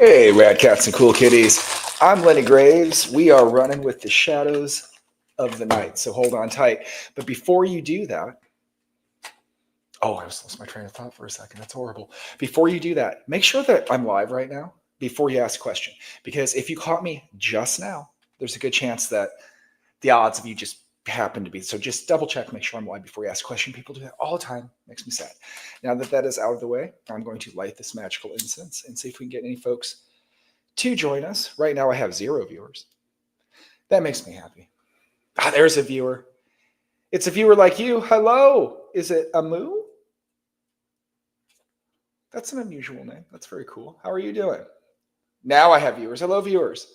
Hey, Rad Cats and Cool Kitties. I'm Lenny Graves. We are running with the shadows of the night, so hold on tight. But before you do that, I just lost my train of thought for a second. That's horrible. Before you do that, make sure that I'm live right now before you ask a question. Because if you caught me just now, there's a good chance that the odds of you just happen to be. So just double check, make sure I'm live before you ask a question. People do that all the time. Makes me sad. Now that that is out of the way, I'm going to light this magical incense and see if we can get any folks to join us. Right now I have 0 viewers. That makes me happy. There's a viewer. It's a viewer like you. Hello. Is it Amu? That's an unusual name. That's very cool. How are you doing? Now I have viewers. Hello, viewers.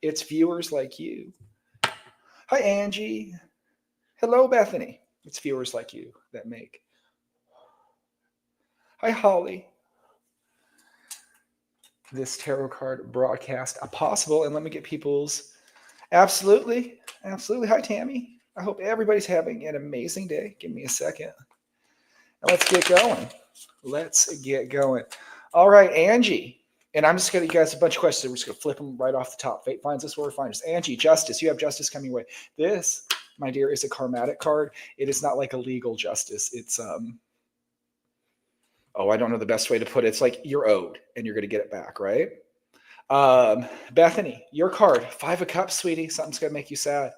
It's viewers like you. Hi, Angie. Hello, Bethany. It's viewers like you that make. Hi, Holly. This tarot card broadcast possible. And let me get people's. Absolutely. Hi, Tammy. I hope everybody's having an amazing day. Give me a second. Now let's get going. All right, Angie. And I'm just going to give you guys a bunch of questions. We're just going to flip them right off the top. Fate finds us where we find us. Angie, justice. You have justice coming your way. This, my dear, is a karmatic card. It is not like a legal justice. It's, I don't know the best way to put it. It's like you're owed and you're going to get it back, right? Bethany, your card, 5 of Cups, sweetie. Something's going to make you sad.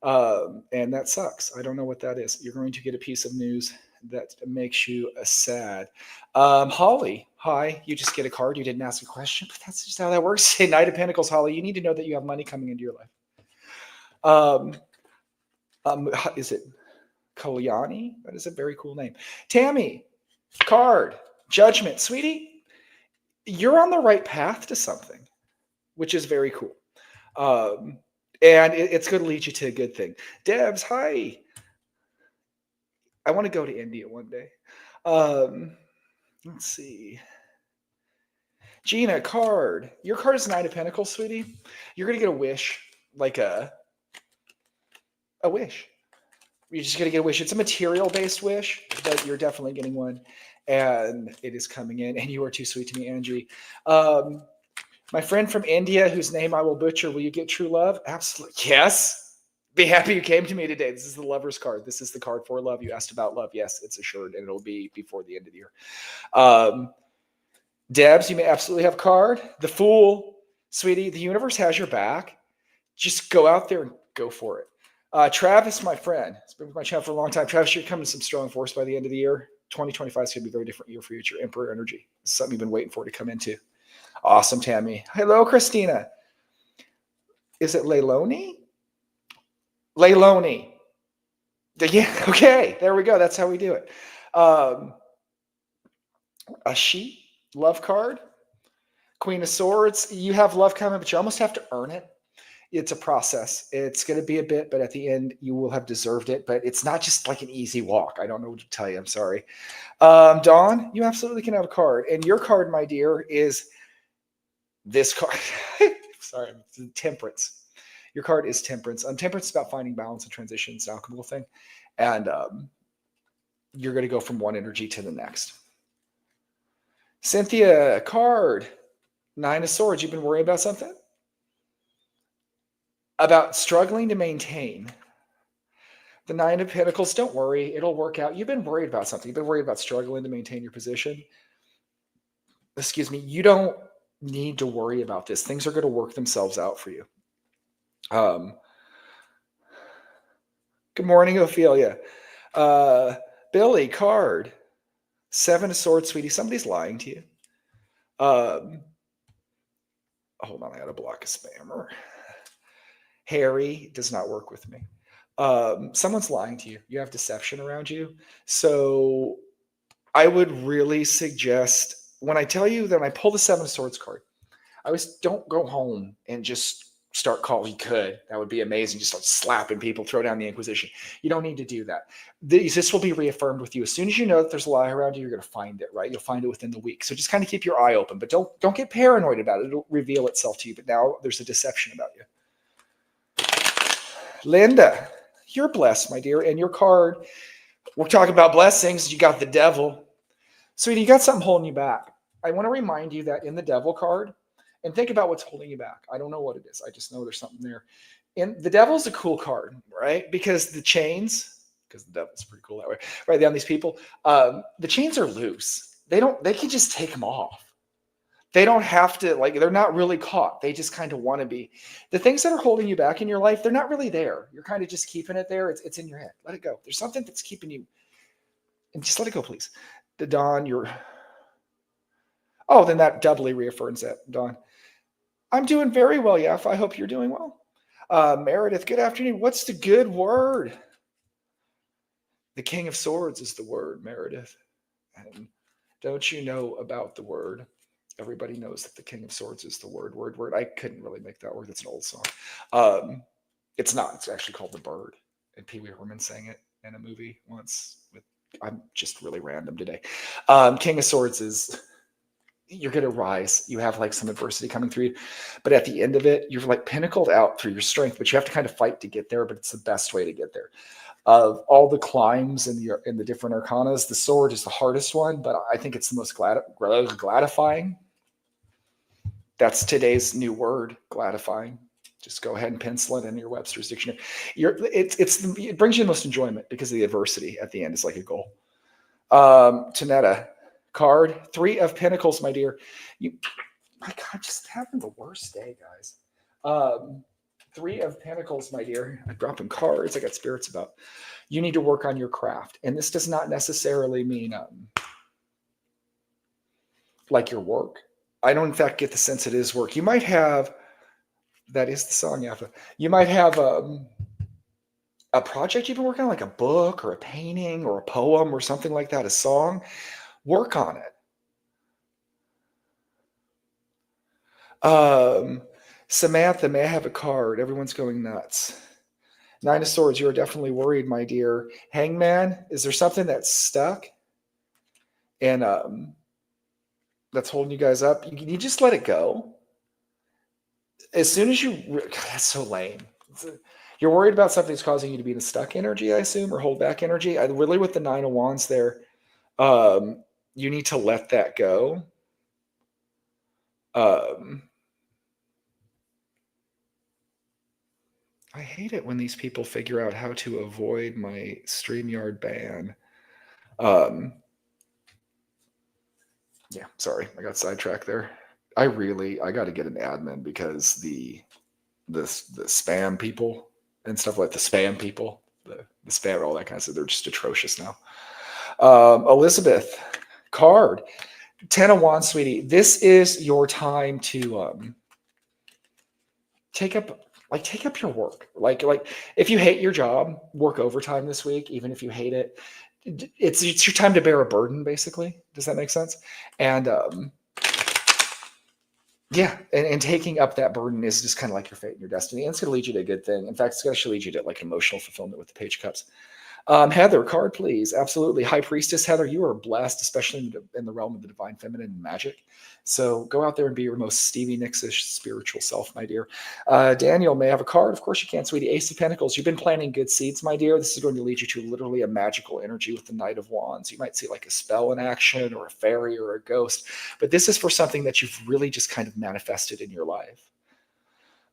And that sucks. I don't know what that is. You're going to get a piece of news that makes you sad. Holly, hi. You just get a card. You didn't ask a question, but that's just how that works. Say Knight of Pentacles, Holly. You need to know that you have money coming into your life. Is it Kalyani? That is a very cool name. Tammy, card, Judgment, sweetie. You're on the right path to something, which is very cool. And it's going to lead you to a good thing. Debs, hi. I want to go to India one day. Let's see. Gina, card. Your card is 9 of Pentacles, sweetie. You're going to get a wish, like a wish. You're just going to get a wish. It's a material-based wish, but you're definitely getting one. And it is coming in. And you are too sweet to me, Angie. My friend from India, whose name I will butcher, will you get true love? Absolutely. Yes. Be happy you came to me today. This is the Lover's card. This is the card for love. You asked about love. Yes, it's assured, and it'll be before the end of the year. Debs, you may absolutely have a card. The Fool, sweetie, the universe has your back. Just go out there and go for it. Travis, my friend, has been with my channel for a long time. Travis, you're coming to some strong force by the end of the year. 2025 is going to be a very different year for you. It's your Emperor energy. It's something you've been waiting for to come into. Awesome, Tammy. Hello, Christina. Is it Leilani? Leilani. Yeah, okay. There we go. That's how we do it. A sheep, love card. Queen of Swords. You have love coming, but you almost have to earn it. It's a process. It's going to be a bit, but at the end, you will have deserved it. But it's not just like an easy walk. I don't know what to tell you. I'm sorry. Dawn, you absolutely can have a card. And your card, my dear, is this card. Sorry, Temperance. Your card is Temperance. Temperance is about finding balance and transition. It's an alchemical thing. And you're going to go from one energy to the next. Cynthia, card. 9 of Swords. You've been worrying about something? About struggling to maintain. The 9 of Pentacles. Don't worry. It'll work out. You've been worried about something. You've been worried about struggling to maintain your position. Excuse me. You don't need to worry about this. Things are going to work themselves out for you. Good morning, Ophelia. Billy, card. 7 of Swords, sweetie. Somebody's lying to you. Hold on, I got to block a spammer. Harry does not work with me. Someone's lying to you. You have deception around you. So I would really suggest, when I tell you that I pull the 7 of Swords card, I always don't go home and just start calling. You could. That would be amazing. Just start slapping people, throw down the Inquisition. You don't need to do that. This will be reaffirmed with you. As soon as you know that there's a lie around you, you're going to find it, right? You'll find it within the week. So just kind of keep your eye open, but don't get paranoid about it. It'll reveal itself to you. But now there's a deception about you. Linda, you're blessed, my dear. And your card, we're talking about blessings. You got the Devil. Sweetie, you got something holding you back. I want to remind you that in the devil card, and think about what's holding you back. I don't know what it is. I just know there's something there. And the devil's a cool card, right? Because the chains, because the devil's pretty cool that way, right? Down these people, the chains are loose. They can just take them off. They don't have to, like, they're not really caught. They just kind of want to be. The things that are holding you back in your life, they're not really there. You're kind of just keeping it there. It's in your head. Let it go. There's something that's keeping you, and just let it go, please. The Dawn, you're, oh, then that doubly reaffirms that, Dawn. I'm doing very well, Yaf. I hope you're doing well. Meredith, good afternoon. What's the good word? The King of Swords is the word, Meredith. And don't you know about the word? Everybody knows that the King of Swords is the word. I couldn't really make that word. It's an old song. It's not. It's actually called The Bird. And Pee Wee Herman sang it in a movie once. I'm just really random today. King of Swords is, you're going to rise. You have like some adversity coming through you. But at the end of it, you're like pinnacled out through your strength, but you have to kind of fight to get there. But it's the best way to get there. Of all the climbs in the different arcanas, the sword is the hardest one, but I think it's the most gratifying. That's today's new word, gratifying. Just go ahead and pencil it in your Webster's dictionary. It brings you the most enjoyment because of the adversity at the end. It's like a goal. Tanetta, card 3 of Pentacles, my dear. My God, just having the worst day, guys. 3 of Pentacles, my dear. I'm dropping cards. I got spirits about. You need to work on your craft. And this does not necessarily mean like your work. I don't, in fact, get the sense it is work. You might have, that is the song, Yafa. You might have a project you've been working on, like a book or a painting or a poem or something like that, a song. Work on it. Samantha, may I have a card? Everyone's going nuts. 9 of Swords, you are definitely worried, my dear. Hangman, is there something that's stuck and that's holding you guys up? You just let it go. As soon as you, God, that's so lame. You're worried about something that's causing you to be in a stuck energy, I assume, or hold back energy. I really, with the 9 of Wands there, you need to let that go. I hate it when these people figure out how to avoid my StreamYard ban. Yeah, sorry, I got sidetracked there. I got to get an admin because the spam people and stuff, like the spam people, the spam, all that kind of stuff, they're just atrocious now. Elizabeth, card 10 of Wands, sweetie. This is your time to take up your work. Like if you hate your job, work overtime this week, even if you hate it. It's your time to bear a burden, basically. Does that make sense? And yeah, and taking up that burden is just kind of like your fate and your destiny. And it's going to lead you to a good thing. In fact, it's going to lead you to like emotional fulfillment with the Page of Cups. Heather, card, please. Absolutely. High Priestess, Heather, you are blessed, especially in the realm of the divine feminine and magic. So go out there and be your most Stevie Nicks-ish spiritual self, my dear. Daniel, may I have a card? Of course you can, sweetie. Ace of Pentacles, you've been planting good seeds, my dear. This is going to lead you to literally a magical energy with the Knight of Wands. You might see like a spell in action or a fairy or a ghost, but this is for something that you've really just kind of manifested in your life.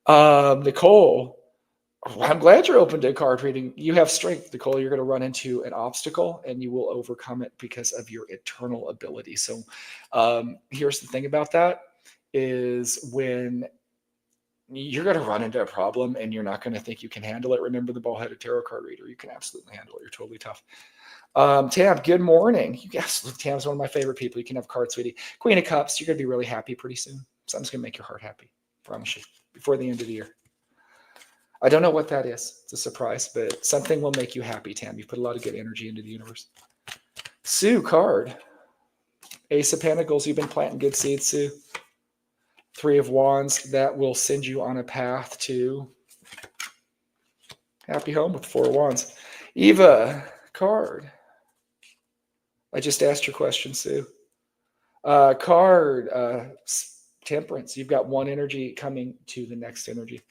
Nicole, I'm glad you're open to card reading. You have strength, Nicole. You're going to run into an obstacle and you will overcome it because of your eternal ability. So here's the thing about that is when you're going to run into a problem and you're not going to think you can handle it. Remember the ball-headed tarot card reader. You can absolutely handle it. You're totally tough. Tam, good morning. Tam's one of my favorite people. You can have cards, sweetie. Queen of Cups, you're going to be really happy pretty soon. Something's going to make your heart happy. Promise you. Before the end of the year. I don't know what that is. It's a surprise, but something will make you happy, Tam. You put a lot of good energy into the universe. Sue, card. Ace of Pentacles. You've been planting good seeds, Sue. 3 of Wands. That will send you on a path to happy home with 4 of Wands. Eva, card. I just asked your question, Sue. Card. Temperance. You've got one energy coming to the next energy.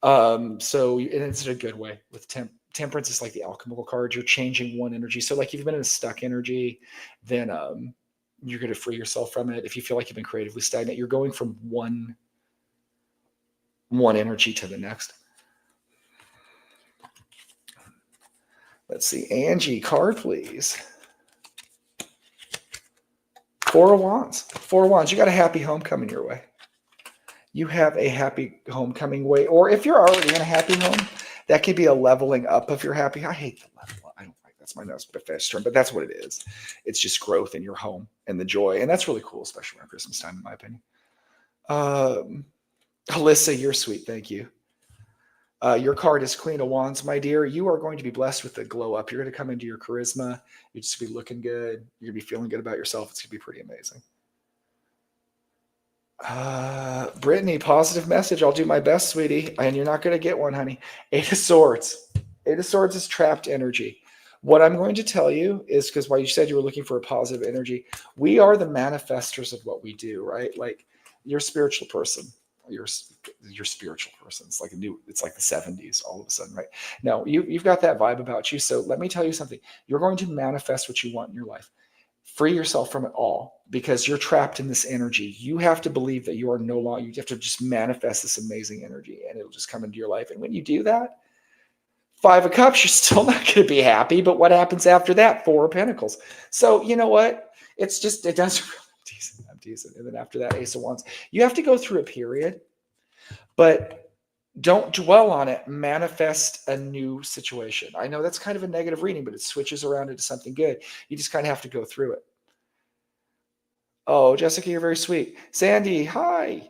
So and it's in a good way with temperance is like the alchemical card. You're changing one energy. So like if you've been in a stuck energy, then You're going to free yourself from it. If you feel like you've been creatively stagnant, you're going from one energy to the next. Let's see. Angie, card, please. Four of Wands. Four of Wands. You got a happy homecoming your way. You have a happy homecoming way. Or if you're already in a happy home, that could be a leveling up of your happy. I hate the level. I don't like that's my nose fast term, but that's what it is. It's just growth in your home and the joy. And that's really cool, especially around Christmas time, in my opinion. Alyssa, you're sweet. Thank you. Your card is Queen of Wands, my dear. You are going to be blessed with a glow up. You're going to come into your charisma. You're just going to be looking good. You're going to be feeling good about yourself. It's going to be pretty amazing. Brittany, positive message. I'll do my best, sweetie. And you're not going to get one, honey. Eight of Swords. Eight of Swords is trapped energy. What I'm going to tell you is, because while you said you were looking for a positive energy, we are the manifestors of what we do, right? Like, you're a spiritual person. You're spiritual person. It's like it's like the 70s all of a sudden, right? No, you've got that vibe about you. So let me tell you something. You're going to manifest what you want in your life. Free yourself from it all, because you're trapped in this energy. You have to believe that you are no longer, you have to just manifest this amazing energy, and it'll just come into your life. And when you do that, Five of Cups, you're still not going to be happy. But what happens after that? Four of Pentacles. So you know what? It's just, it does really decent. And then after that, Ace of Wands. You have to go through a period, but don't dwell on it. Manifest a new situation. I know that's kind of a negative reading, but it switches around into something good. You just kind of have to go through it. Oh, Jessica, you're very sweet. Sandy, hi.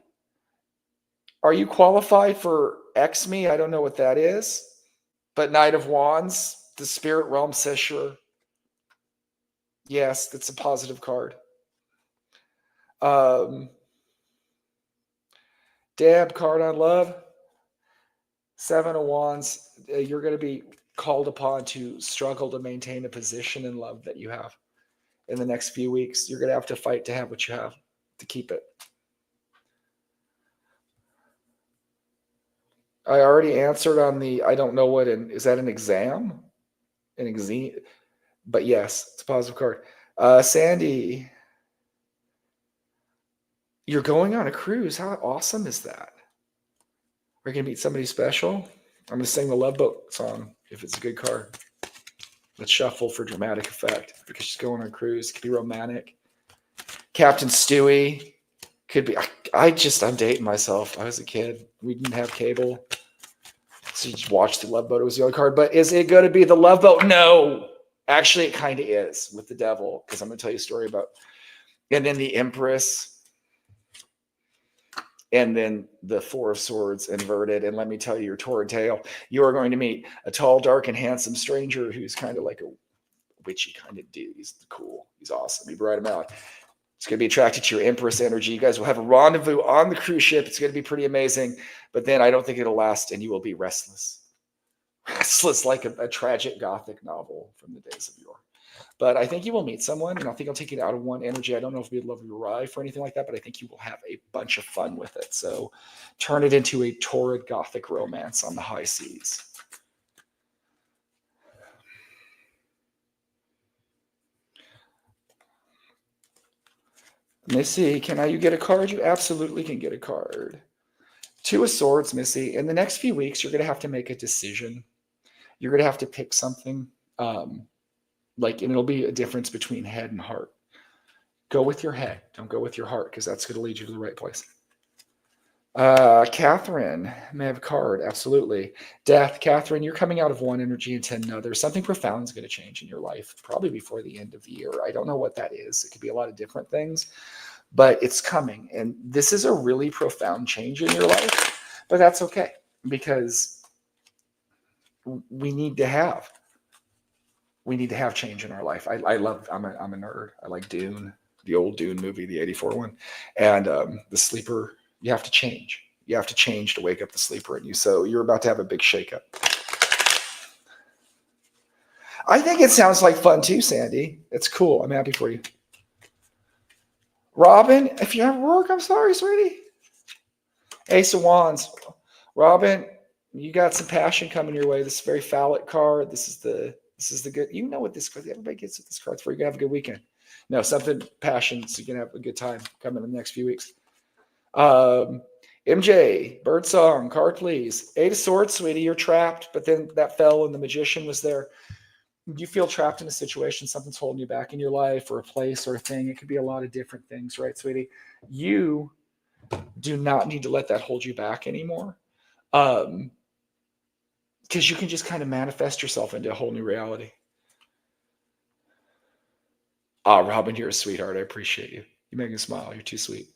Are you qualified for X-Me? I don't know what that is, but Knight of Wands, the spirit realm says sure. Yes, that's a positive card. Deb, card on love. Seven of Wands. You're going to be called upon to struggle to maintain a position in love that you have in the next few weeks. You're going to have to fight to have what you have, to keep it. I already answered on the, I don't know what, is that an exam? An exam? But yes, it's a positive card. Sandy, you're going on a cruise. How awesome is that? Are you going to meet somebody special? I'm going to sing the Love Boat song if it's a good card. Let's shuffle for dramatic effect, because she's going on a cruise. It could be romantic. Captain Stewie could be. I'm dating myself. I was a kid. We didn't have cable. So you just watched the Love Boat. It was the other card. But is it going to be the Love Boat? No. Actually, it kind of is with the devil, because I'm going to tell you a story about. And then the Empress. And then the Four of Swords inverted. And let me tell you, your torrid tale, you are going to meet a tall, dark, and handsome stranger who's kind of like a witchy kind of dude. He's cool. He's awesome. You brought him out. It's going to be attracted to your Empress energy. You guys will have a rendezvous on the cruise ship. It's going to be pretty amazing. But then I don't think it'll last, and you will be restless. Restless like a tragic Gothic novel from the days of yore. But I think you will meet someone, and I think I'll take it out of one energy. I don't know if it'll be a lovely ride or anything like that, but I think you will have a bunch of fun with it. So turn it into a torrid Gothic romance on the high seas. Missy, can you get a card? You absolutely can get a card. Two of Swords, Missy. In the next few weeks, you're going to have to make a decision. You're going to have to pick something. And it'll be a difference between head and heart. Go with your head. Don't go with your heart, because that's going to lead you to the right place. Catherine may have a card. Absolutely. Death. Catherine, you're coming out of one energy into another. Something profound is going to change in your life, probably before the end of the year. I don't know what that is. It could be a lot of different things, but it's coming. And this is a really profound change in your life, but that's okay, because we need to have change in our life. I'm a nerd. I like Dune, the old Dune movie, the 84 one. And the sleeper, you have to change. You have to change to wake up the sleeper in you. So you're about to have a big shakeup. I think it sounds like fun too, Sandy. It's cool. I'm happy for you. Robin, if you have work, I'm sorry, sweetie. Ace of Wands. Robin, you got some passion coming your way. This is a very phallic card. This is the good. You know what this card. Everybody gets what this card's for. You're gonna have a good weekend. No, something passion, so you can have a good time coming in the next few weeks. MJ, Birdsong, card please. Eight of Swords, sweetie, you're trapped, but then that fell and the Magician was there. You feel trapped in a situation, something's holding you back in your life or a place or a thing. It could be a lot of different things, right, sweetie? You do not need to let that hold you back anymore. Because you can just kind of manifest yourself into a whole new reality. Robin, you're a sweetheart. I appreciate you. You make me smile. You're too sweet.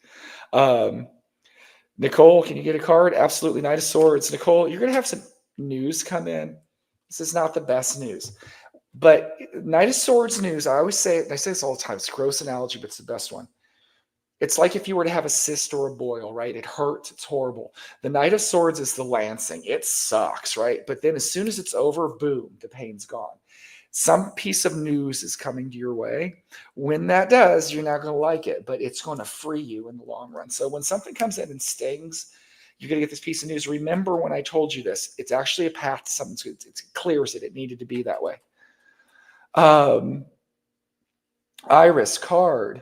Nicole, can you get a card? Absolutely. Knight of Swords. Nicole, you're going to have some news come in. This is not the best news. But Knight of Swords news, I always say it, and I say this all the time. It's a gross analogy, but it's the best one. It's like if you were to have a cyst or a boil, right? It hurts. It's horrible. The Knight of Swords is the lancing. It sucks, right? But then as soon as it's over, boom, the pain's gone. Some piece of news is coming to your way. When that does, you're not going to like it, but it's going to free you in the long run. So when something comes in and stings, you're going to get this piece of news. Remember when I told you this, it's actually a path to something. It clears it. It needed to be that way. Iris card.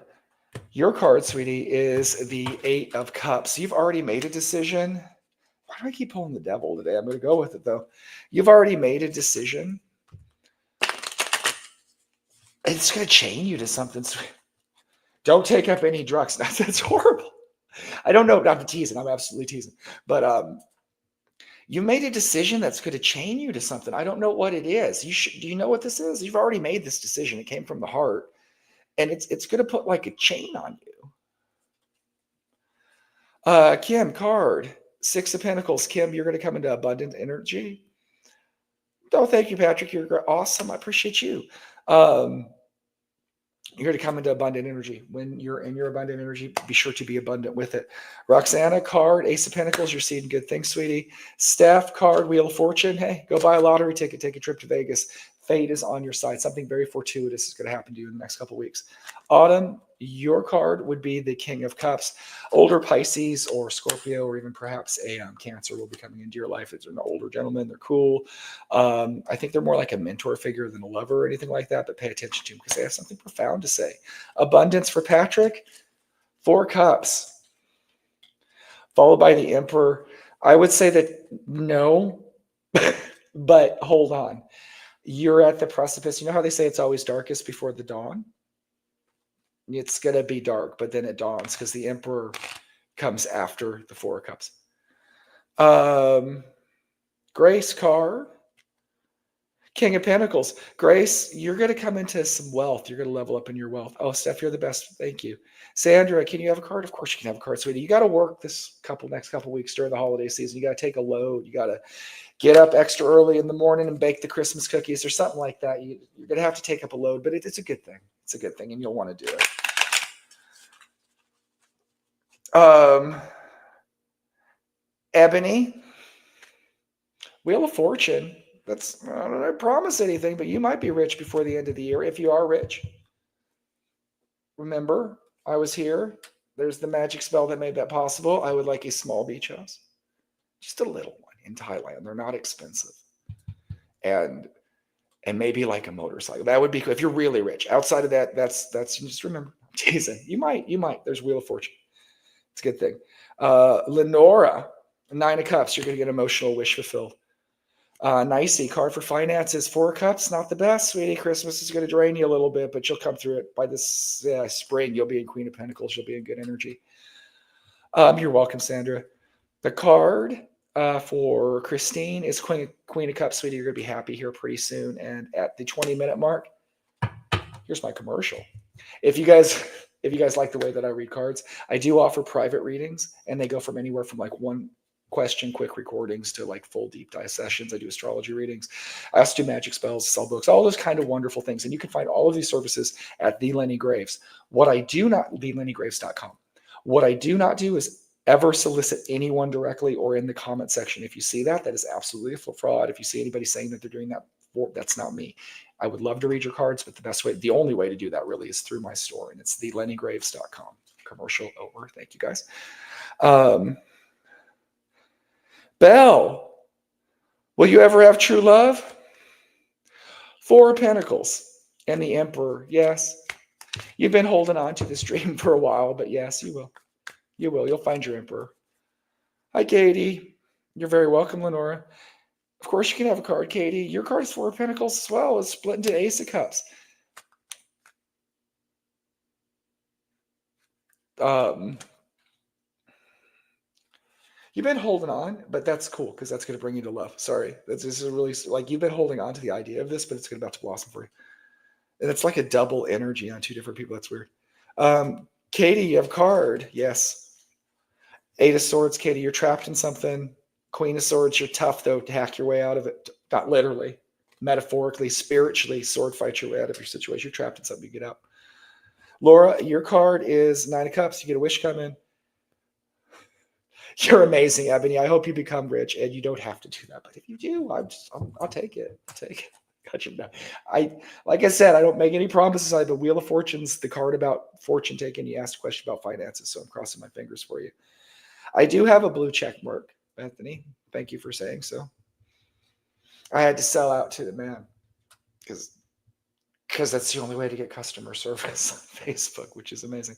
Your card, sweetie, is the Eight of Cups. You've already made a decision. Why do I keep pulling the devil today? I'm going to go with it, though. You've already made a decision. It's going to chain you to something. Don't take up any drugs. That's horrible. I don't know. I'm teasing. I'm absolutely teasing. But you made a decision that's going to chain you to something. I don't know what it is. Do you know what this is? You've already made this decision. It came from the heart. And it's going to put like a chain on you. Kim, card. Six of Pentacles. Kim, you're going to come into abundant energy. Oh, thank you, Patrick. You're awesome. I appreciate you. You're going to come into abundant energy. When you're in your abundant energy, be sure to be abundant with it. Roxana, card. Ace of Pentacles. You're seeing good things, sweetie. Steph, card. Wheel of Fortune. Hey, go buy a lottery ticket. Take a trip to Vegas. Fate is on your side. Something very fortuitous is going to happen to you in the next couple of weeks. Autumn, your card would be the King of Cups. Older Pisces or Scorpio or even perhaps a Cancer will be coming into your life. It's an older gentleman. They're cool. I think they're more like a mentor figure than a lover or anything like that, but pay attention to them because they have something profound to say. Abundance for Patrick. Four Cups. Followed by the Emperor. I would say that no, but hold on. You're at the precipice. You know how they say it's always darkest before the dawn? It's going to be dark, but then it dawns because the Emperor comes after the Four of Cups. Grace card. King of Pentacles. Grace, you're going to come into some wealth. You're going to level up in your wealth. Oh, Steph, you're the best. Thank you. Sandra, can you have a card? Of course you can have a card, sweetie. You got to work this next couple weeks during the holiday season. You got to take a load. You got to get up extra early in the morning and bake the Christmas cookies or something like that. You're going to have to take up a load, but it's a good thing. It's a good thing, and you'll want to do it. Ebony, Wheel of Fortune. I don't promise anything, but you might be rich before the end of the year if you are rich. Remember, I was here. There's the magic spell that made that possible. I would like a small beach house, just a little one in Thailand. They're not expensive, and maybe like a motorcycle. That would be cool if you're really rich. Outside of that, that's just remember, Jason. You might. There's Wheel of Fortune. It's a good thing. Lenora, Nine of Cups. You're going to get emotional wish fulfilled. Nicey, card for finances. Four of Cups, not the best, sweetie. Christmas is going to drain you a little bit, but you'll come through it. By this spring, you'll be in Queen of Pentacles. You'll be in good energy. You're welcome, Sandra. The card for Christine is Queen of Cups, sweetie. You're going to be happy here pretty soon. And at the 20-minute mark, here's my commercial. If you guys like the way that I read cards, I do offer private readings, and they go from anywhere from like one question, quick recordings to like full deep dive sessions. I do astrology readings. I also do magic spells, sell books, all those kind of wonderful things. And you can find all of these services at The Lenny Graves. TheLennyGraves.com. What I do not do is ever solicit anyone directly or in the comment section. If you see that is absolutely a fraud. If you see anybody saying that they're doing that, that's not me. I would love to read your cards, but the only way to do that really is through my store, and it's TheLennyGraves.com. Commercial over. Thank you, guys. Belle, will you ever have true love? Four of Pentacles and the Emperor. Yes. You've been holding on to this dream for a while, but yes, you will. You will. You'll find your emperor. Hi, Katie. You're very welcome, Lenora. Of course, you can have a card, Katie. Your card is Four of Pentacles as well. It's split into Ace of Cups. You've been holding on, but that's cool because that's going to bring you to love. Sorry, this is really like you've been holding on to the idea of this, but it's about to blossom for you. And it's like a double energy on two different people. That's weird. Katie, you have a card. Yes. Eight of Swords, Katie, you're trapped in something. Queen of Swords, you're tough though to hack your way out of it. Not literally, metaphorically, spiritually, sword fight your way out of your situation. You're trapped in something, you get out. Laura, your card is Nine of Cups. You get a wish coming. You're amazing, Ebony. I hope you become rich, and you don't have to do that. But if you do, I'll take it. I'll take it. Gotcha. Like I said, I don't make any promises. I have a Wheel of Fortunes, the card about fortune taking. You asked a question about finances, so I'm crossing my fingers for you. I do have a blue check mark, Bethany. Thank you for saying so. I had to sell out to the man because that's the only way to get customer service on Facebook, which is amazing.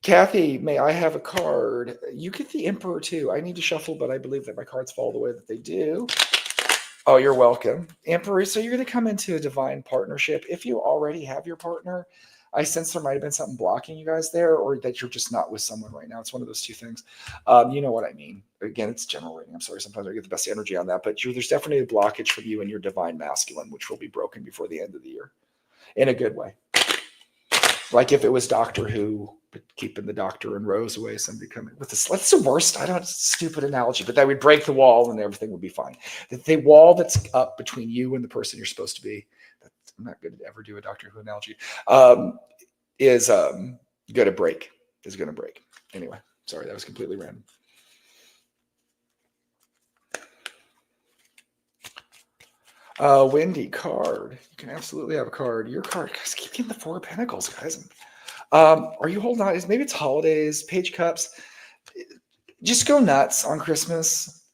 Kathy, may I have a card? You get the Emperor too. I need to shuffle, but I believe that my cards fall the way that they do. Oh, you're welcome. Emperor, so you're going to come into a divine partnership. If you already have your partner, I sense there might have been something blocking you guys there, or that you're just not with someone right now. It's one of those two things. You know what I mean. Again, it's general rating. I'm sorry. Sometimes I get the best energy on that, but there's definitely a blockage from you and your divine masculine, which will be broken before the end of the year in a good way. Like if it was Doctor Who, but keeping the Doctor and Rose away, somebody coming with this. That's the worst. I don't, stupid analogy, but that would break the wall and everything would be fine. The wall that's up between you and the person you're supposed to be, I'm not going to ever do a Doctor Who analogy, is going to break. Is going to break. Anyway, sorry, that was completely random. Wendy, card. You can absolutely have a card. Your card. Guys, keep getting the Four of Pentacles, guys. Are you holding on? Maybe it's holidays, Page Cups. Just go nuts on Christmas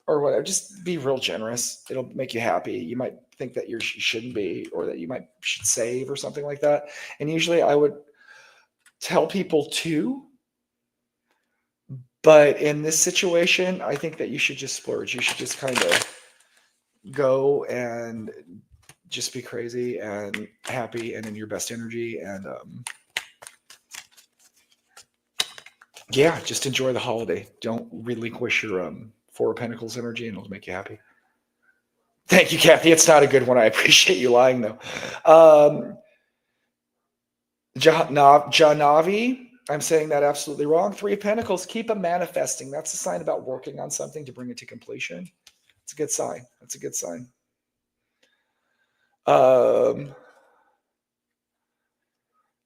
or whatever. Just be real generous. It'll make you happy. You might think that you shouldn't be, or that you should save or something like that. And usually I would tell people to, but in this situation, I think that you should just splurge. You should just kind of go and just be crazy and happy and in your best energy. And yeah, just enjoy the holiday. Don't relinquish your Four of Pentacles energy, and it'll make you happy. Thank you, Kathy. It's not a good one. I appreciate you lying, though. Janavi, I'm saying that absolutely wrong. Three of Pentacles, keep them manifesting. That's a sign about working on something to bring it to completion. It's a good sign. That's a good sign.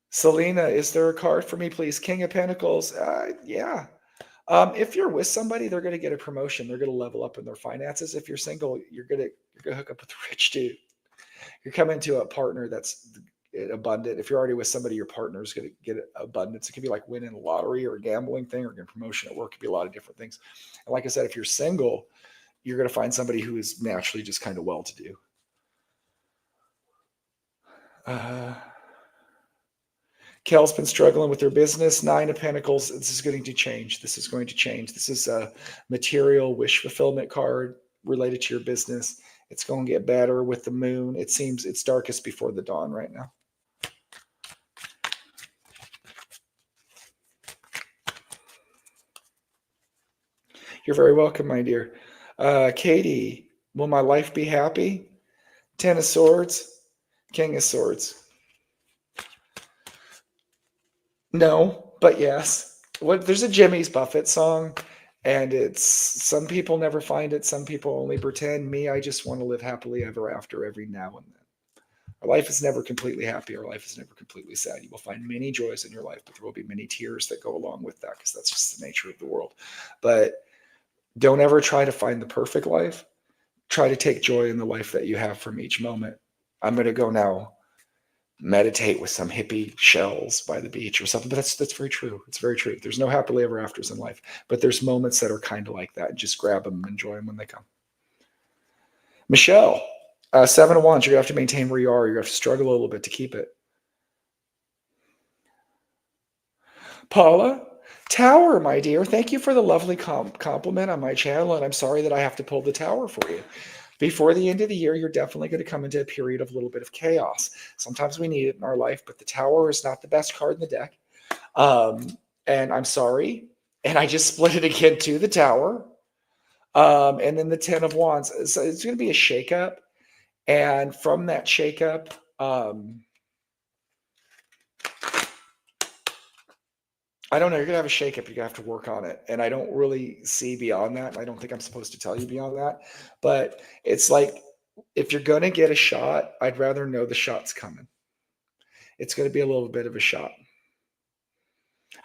Selena, is there a card for me, please? King of Pentacles. Yeah. If you're with somebody, they're going to get a promotion. They're going to level up in their finances. If you're single, you're going to hook up with a rich dude. You're coming to a partner that's abundant. If you're already with somebody, your partner is going to get abundance. It could be like winning a lottery or a gambling thing, or getting promotion at work. It could be a lot of different things. And like I said, if you're single, you're going to find somebody who is naturally just kind of well-to-do. Kel's been struggling with their business. Nine of Pentacles. This is going to change. This is going to change. This is a material wish fulfillment card related to your business. It's going to get better with the moon. It seems it's darkest before the dawn right now. You're very welcome, my dear. Katie, will my life be happy? Ten of Swords, King of Swords. No, but yes. There's a Jimmy's Buffett song, and it's some people never find it. Some people only pretend. Me, I just want to live happily ever after every now and then. Our life is never completely happy. Our life is never completely sad. You will find many joys in your life, but there will be many tears that go along with that, because that's just the nature of the world. But don't ever try to find the perfect life. Try to take joy in the life that you have from each moment. I'm going to go now meditate with some hippie shells by the beach or something. But that's very true. It's very true. There's no happily ever afters in life, but there's moments that are kind of like that. Just grab them and enjoy them when they come. Michelle, Seven of Wands, you're going to have to maintain where you are. You're going to have to struggle a little bit to keep it. Paula, Tower, my dear, thank you for the lovely compliment on my channel, and I'm sorry that I have to pull the Tower for you. Before the end of the year, you're definitely going to come into a period of a little bit of chaos. Sometimes we need it in our life, but the Tower is not the best card in the deck. And I'm sorry. And I just split it again to the Tower. And then the 10 of Wands. So it's going to be a shakeup. And from that shakeup, I don't know. You're going to have a shakeup. You're going to have to work on it. And I don't really see beyond that. I don't think I'm supposed to tell you beyond that. But it's like, if you're going to get a shot, I'd rather know the shot's coming. It's going to be a little bit of a shot.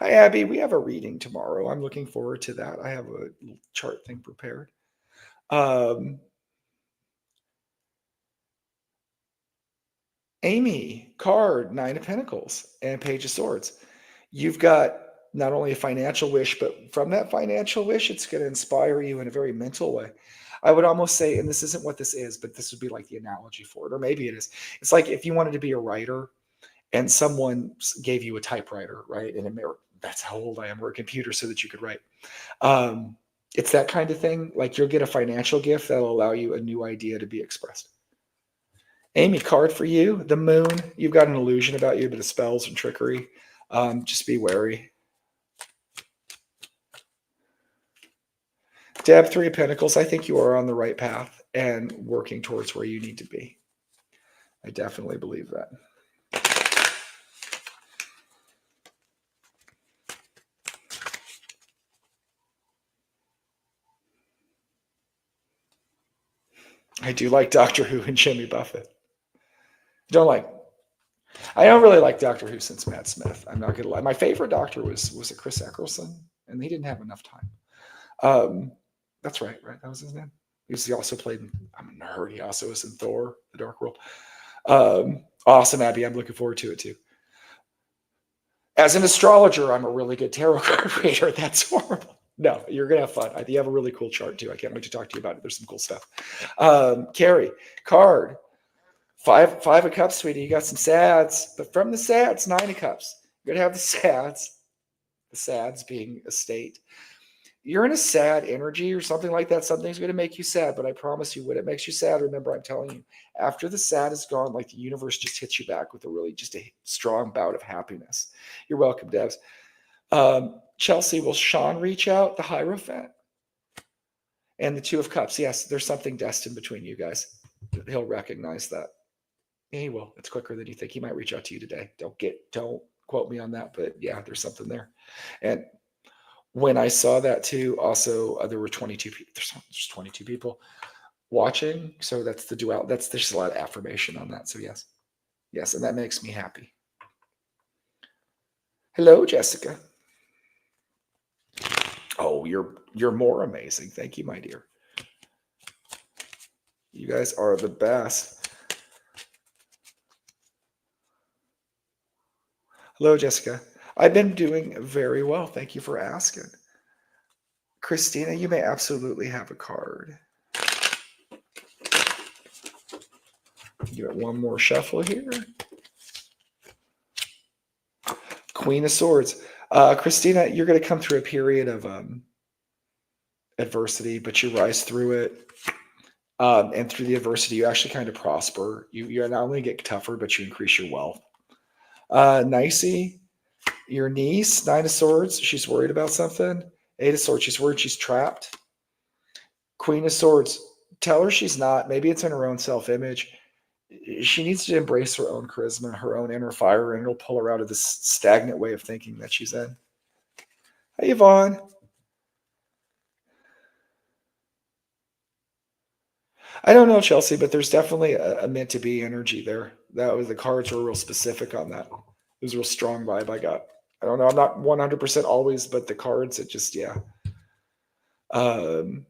Hi, Abby. We have a reading tomorrow. I'm looking forward to that. I have a little chart thing prepared. Amy, card, 9 of Pentacles and Page of Swords. You've got not only a financial wish, but from that financial wish, it's going to inspire you in a very mental way. I would almost say, and this isn't what this is, but this would be like the analogy for it, or maybe it is. It's like if you wanted to be a writer and someone gave you a typewriter, right? And that's how old I am, or a computer so that you could write. It's that kind of thing. Like you'll get a financial gift that'll allow you a new idea to be expressed. Amy, card for you, the Moon. You've got an illusion about you, a bit of spells and trickery. Just be wary. Deb, 3 of Pentacles. I think you are on the right path and working towards where you need to be. I definitely believe that. I do like Doctor Who and Jimmy Buffett. I don't really like Doctor Who since Matt Smith. I'm not gonna lie. My favorite Doctor was a Chris Eccleston, and he didn't have enough time. That's right. That was his name. He also played. I'm a nerd. He also was in Thor: The Dark World. Awesome, Abby. I'm looking forward to it too. As an astrologer, I'm a really good tarot card reader. That's horrible. No, you're gonna have fun. You have a really cool chart too. I can't wait to talk to you about it. There's some cool stuff. Carrie, card. 5 of Cups, sweetie. You got some sads, but from the sads, 9 of Cups. You're gonna have the sads. The sads being a state. You're in a sad energy or something like that. Something's going to make you sad, but I promise you, when it makes you sad, remember, I'm telling you, after the sad is gone, like the universe just hits you back with just a strong bout of happiness. You're welcome, Debs. Chelsea, will Sean reach out? The Hierophant and the 2 of Cups. Yes, there's something destined between you guys. He'll recognize that. Yeah, he will. It's quicker than you think. He might reach out to you today. Don't quote me on that, but yeah, there's something there. And when I saw that too, also there were 22 people. There's 22 people watching, so that's the duality. There's a lot of affirmation on that. So yes, and that makes me happy. Hello, Jessica. Oh, you're more amazing. Thank you, my dear. You guys are the best. Hello, Jessica. I've been doing very well. Thank you for asking. Christina, you may absolutely have a card. Give it one more shuffle here. Queen of Swords. Christina, you're going to come through a period of adversity, but you rise through it. And through the adversity, you actually kind of prosper. You not only get tougher, but you increase your wealth. Nicey, your niece, 9 of Swords, she's worried about something. 8 of Swords, she's worried she's trapped. Queen of Swords, tell her she's not. Maybe it's in her own self-image. She needs to embrace her own charisma, her own inner fire, and it'll pull her out of this stagnant way of thinking that she's in. Hey, Yvonne. I don't know, Chelsea, but there's definitely a meant to be energy there. The cards were real specific on that. It was a real strong vibe I got. I don't know. I'm not 100% always, but the cards, it just, yeah. I'm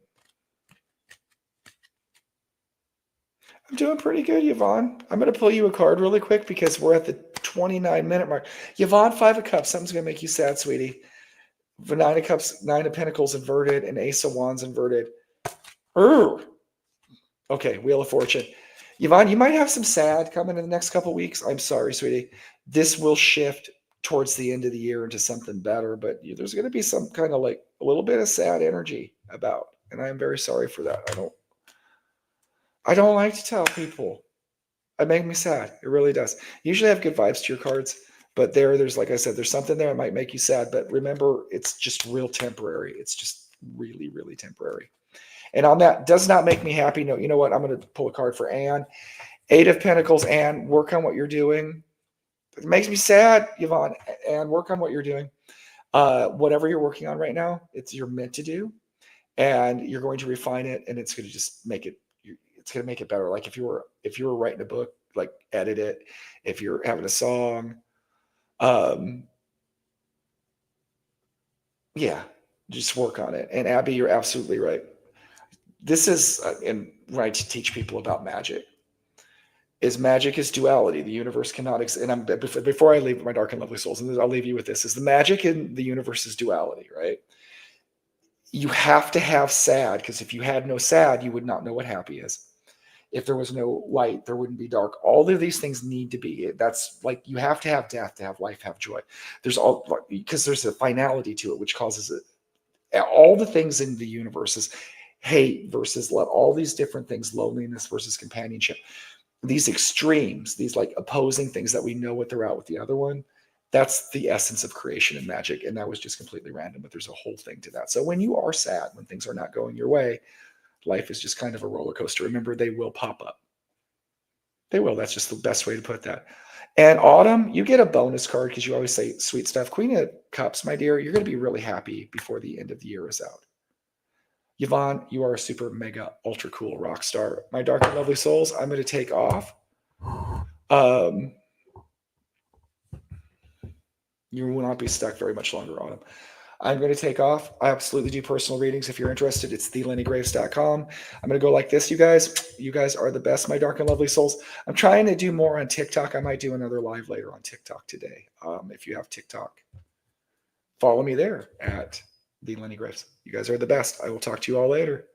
doing pretty good, Yvonne. I'm going to pull you a card really quick because we're at the 29-minute mark. Yvonne, 5 of Cups. Something's going to make you sad, sweetie. The 9 of Cups, 9 of Pentacles inverted, and Ace of Wands inverted. Okay, Wheel of Fortune. Yvonne, you might have some sad coming in the next couple of weeks. I'm sorry, sweetie. This will shift towards the end of the year into something better, but there's going to be some kind of like a little bit of sad energy about, and I'm very sorry for that. I don't like to tell people. It makes me sad. It really does. Usually I have good vibes to your cards, but there's like I said, there's something there that might make you sad. But remember, it's just real temporary. It's just really, really temporary. And on that, does not make me happy. No, you know what? I'm going to pull a card for Anne. Eight of Pentacles, Anne, work on what you're doing. It makes me sad, Yvonne, and work on what you're doing. Whatever you're working on right now, you're meant to do, and you're going to refine it, and it's going to just make it. It's going to make it better. Like if you were writing a book, like edit it. If you're having a song, yeah, just work on it. And Abby, you're absolutely right. This is and right to teach people about magic. Magic is duality. The universe cannot exist. And before I leave my dark and lovely souls, and I'll leave you with this: is the magic in the universe is duality, right? You have to have sad, because if you had no sad, you would not know what happy is. If there was no light, there wouldn't be dark. All of these things need to be. That's like you have to have death to have life, have joy. There's all because there's a finality to it, which causes it. All the things in the universe is hate versus love. All these different things, loneliness versus companionship. These extremes, these like opposing things that we know what they're out with the other one. That's the essence of creation and magic. And that was just completely random, but there's a whole thing to that. So when you are sad, when things are not going your way, life is just kind of a roller coaster. Remember, they will pop up. They will. That's just the best way to put that. And Autumn, you get a bonus card because you always say sweet stuff. Queen of Cups, my dear, you're going to be really happy before the end of the year is out. Yvonne, you are a super mega ultra cool rock star. My dark and lovely souls, I'm going to take off. You will not be stuck very much longer, Autumn. I'm going to take off. I absolutely do personal readings. If you're interested, it's thelennygraves.com. I'm going to go like this, you guys. You guys are the best, my dark and lovely souls. I'm trying to do more on TikTok. I might do another live later on TikTok today. If you have TikTok, follow me there at The Lenny Graves. You guys are the best. I will talk to you all later.